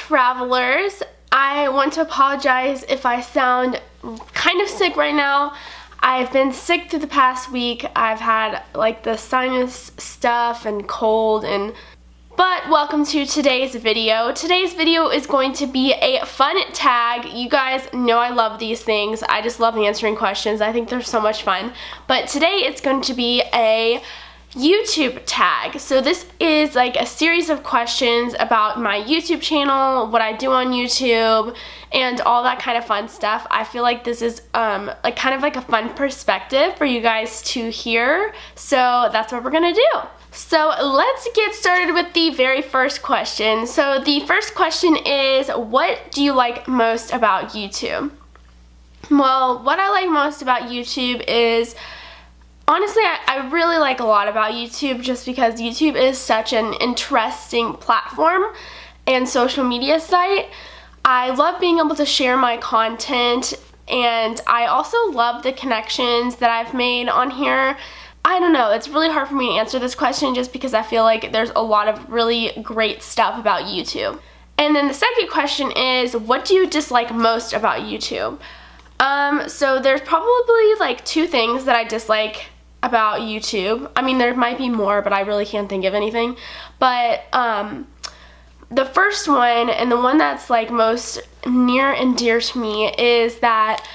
travelers. I want to apologize if I sound kind of sick right now. I've been sick through the past week. I've had like the sinus stuff and cold but welcome to today's video. Today's video is going to be a fun tag. You guys know I love these things. I just love answering questions. I think they're so much fun. But today it's going to be a YouTube tag. So this is like a series of questions about my YouTube channel, what I do on YouTube, and all that kind of fun stuff. I feel like this is like kind of like a fun perspective for you guys to hear. So that's what we're gonna do. So let's get started with the very first question. So the first question is, what do you like most about YouTube? Well, what I like most about YouTube is, honestly, I really like a lot about YouTube just because YouTube is such an interesting platform and social media site. I love being able to share my content, and I also love the connections that I've made on here. I don't know, it's really hard for me to answer this question just because I feel like there's a lot of really great stuff about YouTube. And then the second question is, what do you dislike most about YouTube? So there's probably like two things that I dislike about YouTube. I mean, there might be more, but I really can't think of anything. But the first one, and the one that's like most near and dear to me, is that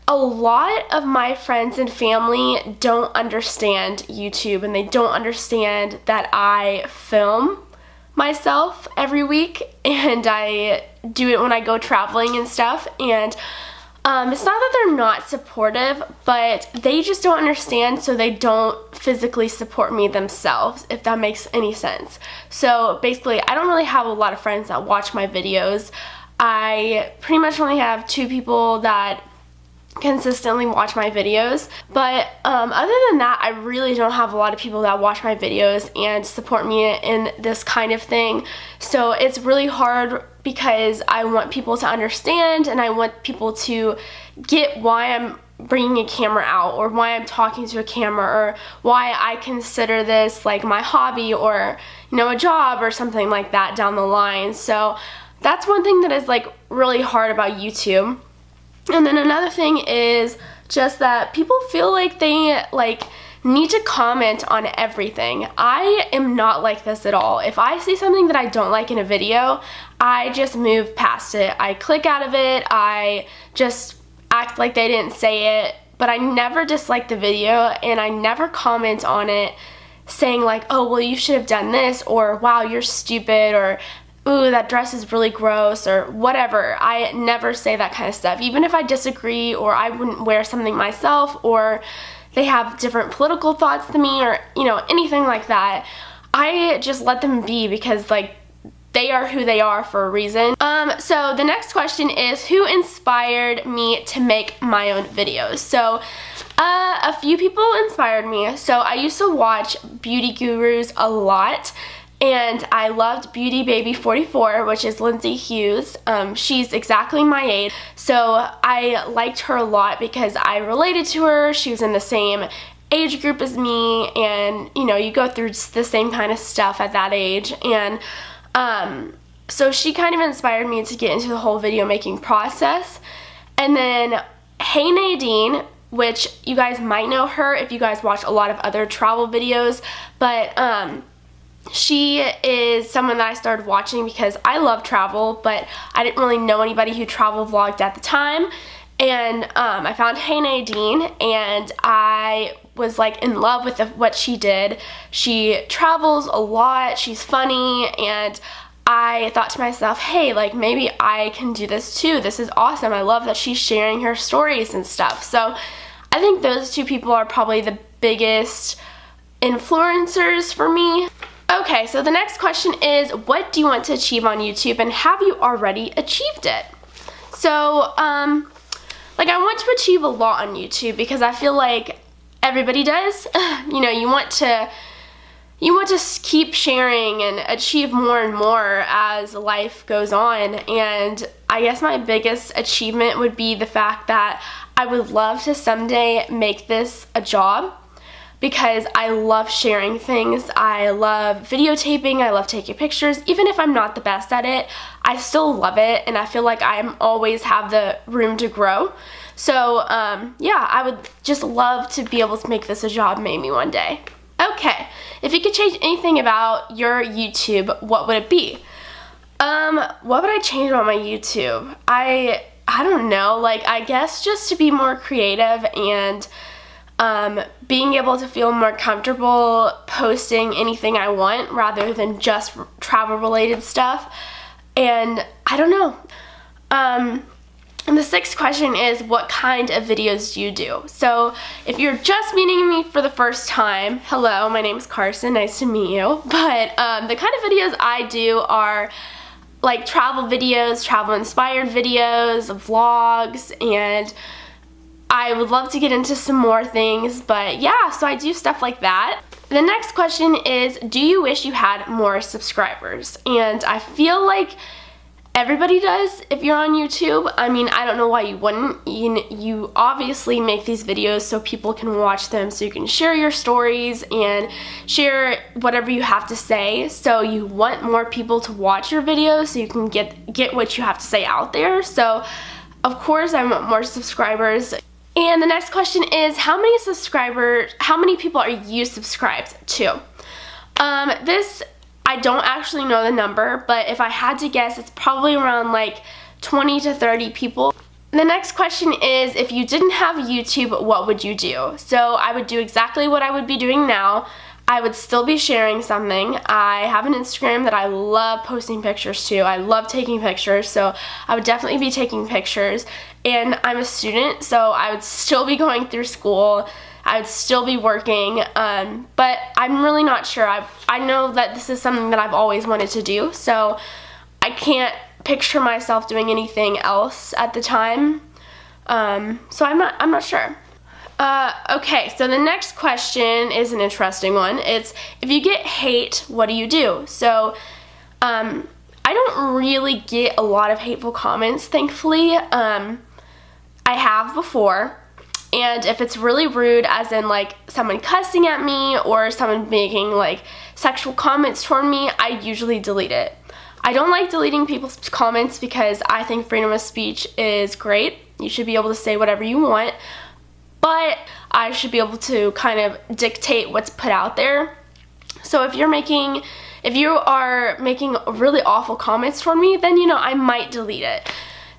a lot of my friends and family don't understand YouTube, and they don't understand that I film myself every week, and I do it when I go traveling and stuff. And it's not that they're not supportive, but they just don't understand, so they don't physically support me themselves, if that makes any sense. So basically, I don't really have a lot of friends that watch my videos. I pretty much only have 2 people that consistently watch my videos, but other than that, I really don't have a lot of people that watch my videos and support me in this kind of thing. So it's really hard because I want people to understand, and I want people to get why I'm bringing a camera out, or why I'm talking to a camera, or why I consider this like my hobby, or a job or something like that down the line. So that's one thing that is like really hard about YouTube. And then another thing is just that people feel like they need to comment on everything. I am not like this at all. If I see something that I don't like in a video, I just move past it. I click out of it. I just act like they didn't say it. But I never dislike the video, and I never comment on it saying like, oh, well, you should have done this, or wow, you're stupid, or ooh, that dress is really gross, or whatever. I never say that kind of stuff. Even if I disagree, or I wouldn't wear something myself, or they have different political thoughts than me, or anything like that, I just let them be, because like they are who they are for a reason. So the next question is, who inspired me to make my own videos? So a few people inspired me. So I used to watch beauty gurus a lot, and I loved Beauty Baby 44, which is Lindsay Hughes. She's exactly my age, so I liked her a lot because I related to her. She was in the same age group as me, and you go through the same kind of stuff at that age. And so she kind of inspired me to get into the whole video making process. And then Hey Nadine, which you guys might know her if you guys watch a lot of other travel videos, but she is someone that I started watching because I love travel, but I didn't really know anybody who travel vlogged at the time. And I found Hey Nadine, and I was like in love with what she did. She travels a lot, she's funny, and I thought to myself, hey, like maybe I can do this too. This is awesome. I love that she's sharing her stories and stuff. So I think those 2 people are probably the biggest influencers for me. Okay, so the next question is, what do you want to achieve on YouTube, and have you already achieved it? So, like I want to achieve a lot on YouTube because I feel like everybody does. You want to keep sharing and achieve more and more as life goes on. And I guess my biggest achievement would be the fact that I would love to someday make this a job. because I love sharing things. I love videotaping, I love taking pictures. Even if I'm not the best at it, I still love it, and I feel like I always have the room to grow. So yeah, I would just love to be able to make this a job maybe one day. Okay, if you could change anything about your YouTube, what would it be? What would I change about my YouTube? I don't know, like, I guess just to be more creative and being able to feel more comfortable posting anything I want rather than just travel related stuff. And I don't know. And the sixth question is, what kind of videos do you do? So if you're just meeting me for the first time, hello, my name is Carson, nice to meet you. But the kind of videos I do are like travel videos, travel inspired videos, vlogs, and I would love to get into some more things, but yeah, so I do stuff like that. The next question is, do you wish you had more subscribers? And I feel like everybody does if you're on YouTube. I mean, I don't know why you wouldn't. You obviously make these videos so people can watch them, so you can share your stories and share whatever you have to say. So you want more people to watch your videos so you can get what you have to say out there. So of course I want more subscribers. And the next question is, how many people are you subscribed to? This, I don't actually know the number, but if I had to guess, it's probably around like 20 to 30 people. The next question is, if you didn't have YouTube, what would you do? So I would do exactly what I would be doing now. I would still be sharing something. I have an Instagram that I love posting pictures to. I love taking pictures, so I would definitely be taking pictures. And I'm a student, so I would still be going through school. I would still be working, but I'm really not sure. I know that this is something that I've always wanted to do, so I can't picture myself doing anything else at the time. So I'm not sure. Okay, so the next question is an interesting one. It's, if you get hate, what do you do? So, I don't really get a lot of hateful comments, thankfully. I have before, and if it's really rude, as in like someone cussing at me or someone making like sexual comments toward me, I usually delete it. I don't like deleting people's comments because I think freedom of speech is great. You should be able to say whatever you want, but I should be able to kind of dictate what's put out there. So if you are making really awful comments toward me, then, you know, I might delete it.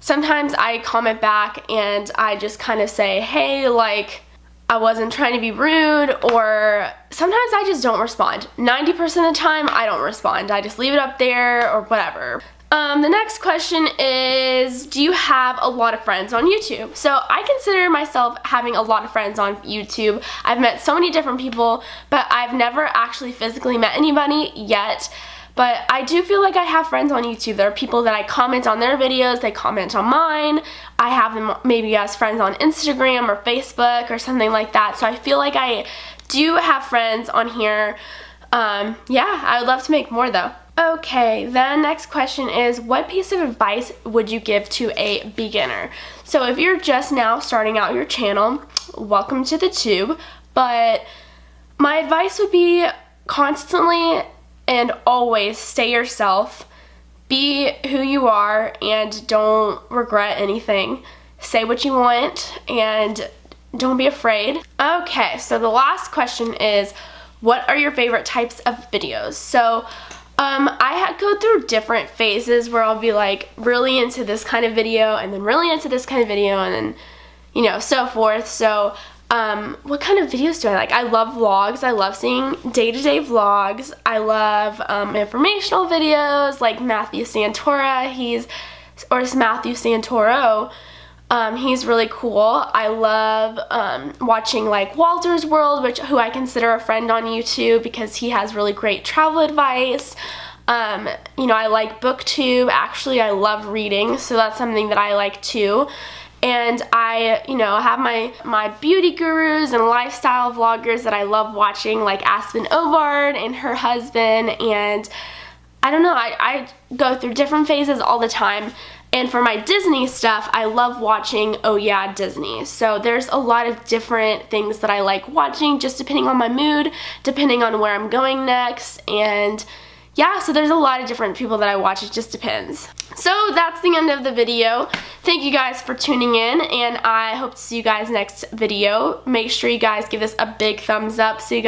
Sometimes I comment back and I just kind of say, hey, like, I wasn't trying to be rude, or sometimes I just don't respond. 90% of the time, I don't respond. I just leave it up there or whatever. The next question is, do you have a lot of friends on YouTube? So I consider myself having a lot of friends on YouTube. I've met so many different people, but I've never actually physically met anybody yet. But I do feel like I have friends on YouTube. There are people that I comment on their videos, they comment on mine. I have them maybe as friends on Instagram or Facebook or something like that. So I feel like I do have friends on here. Yeah, I would love to make more though. Okay, the next question is, what piece of advice would you give to a beginner? So if you're just now starting out your channel, welcome to the tube. But my advice would be constantly and always stay yourself, be who you are, and don't regret anything. Say what you want and don't be afraid. Okay, so the last question is, what are your favorite types of videos? So I go through different phases where I'll be like really into this kind of video and then really into this kind of video and then, you know, so forth. So what kind of videos do I like? I love vlogs. I love seeing day-to-day vlogs. I love informational videos like Matthew Santoro. He's really cool. I love watching like Walter's World, who I consider a friend on YouTube because he has really great travel advice. You know, I like BookTube. Actually, I love reading, so that's something that I like too. And I, you know, have my beauty gurus and lifestyle vloggers that I love watching, like Aspen Ovard and her husband. And I don't know, I go through different phases all the time. And for my Disney stuff, I love watching Oh Yeah Disney. So there's a lot of different things that I like watching, just depending on my mood, depending on where I'm going next, and yeah, so there's a lot of different people that I watch, it just depends. So that's the end of the video. Thank you guys for tuning in, and I hope to see you guys next video. Make sure you guys give this a big thumbs up so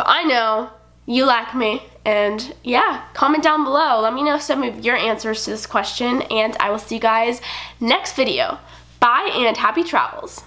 I know you like me. And yeah, comment down below. Let me know some of your answers to this question, and I will see you guys next video. Bye and happy travels.